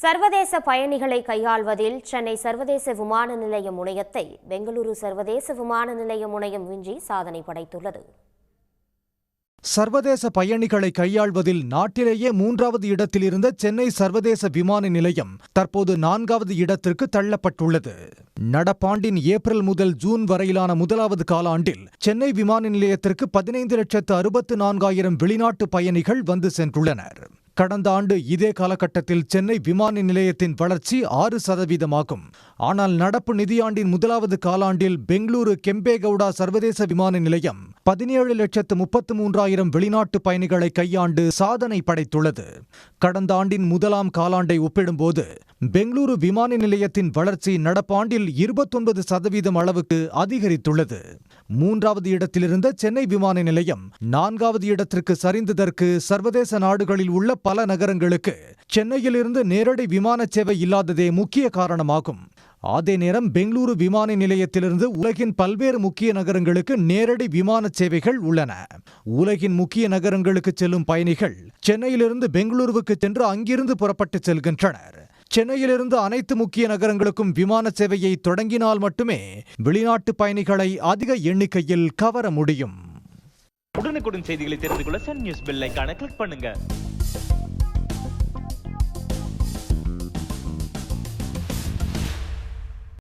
சர்வதேச பயணிகளை கையாள்வதில் சென்னை சர்வதேச விமான நிலைய முனையத்தை பெங்களூரு சர்வதேச விமான நிலைய முனையம் விஞ்சி சாதனை படைத்துள்ளது. சர்வதேச பயணிகளை கையாள்வதில் நாட்டிலேயே 3வது இடத்தில் இருந்த சென்னை சர்வதேச விமான நிலையம் தற்போது 4வது இடத்திற்கு தள்ளப்பட்டுள்ளது. நடப்பாண்டின் ஏப்ரல் முதல் ஜூன் வரையிலான 1வது காலாண்டில் சென்னை விமான நிலையத்திற்கு 15,64,000 வெளிநாட்டு பயணிகள் வந்து சென்றுள்ளனர். கடந்த ஆண்டு இதே காலகட்டத்தில் சென்னை விமான நிலையத்தின் வளர்ச்சி 6% ஆனால் நடப்பு நிதியாண்டின் 1வது காலாண்டில் பெங்களூரு கெம்பேகவுடா சர்வதேச விமான நிலையம் 17,33,000 வெளிநாட்டு பயணிகளை கையாண்டு சாதனை படைத்துள்ளது. கடந்த ஆண்டின் 1ஆம் காலாண்டை ஒப்பிடும்போது பெங்களூரு விமான நிலையத்தின் வளர்ச்சி நடப்பாண்டில் 29% அளவுக்கு அதிகரித்துள்ளது. 3வது இடத்திலிருந்த சென்னை விமான நிலையம் 4வது இடத்திற்கு சரிந்ததற்கு சர்வதேச நாடுகளில் உள்ள பல நகரங்களுக்கு சென்னையிலிருந்து நேரடி விமான சேவை இல்லாததே முக்கிய காரணமாகும். அதே நேரம் பெங்களூரு விமான நிலையத்திலிருந்து உலகின் பல்வேறு முக்கிய நகரங்களுக்கு நேரடி விமான சேவைகள் உள்ளன. உலகின் முக்கிய நகரங்களுக்கு செல்லும் பயணிகள் சென்னையிலிருந்து பெங்களூருவுக்கு சென்று அங்கிருந்து புறப்பட்டு செல்கின்றனர். சென்னையிலிருந்து அனைத்து முக்கிய நகரங்களுக்கும் விமான சேவையை தொடங்கினால் மட்டுமே வெளிநாட்டு பயணிகளை அதிக எண்ணிக்கையில் கவர முடியும். உடனுக்குடன் செய்திகளை தெரிந்து கொள்ள சன் நியூஸ் பெல் ஐகானை கிளிக் பண்ணுங்க.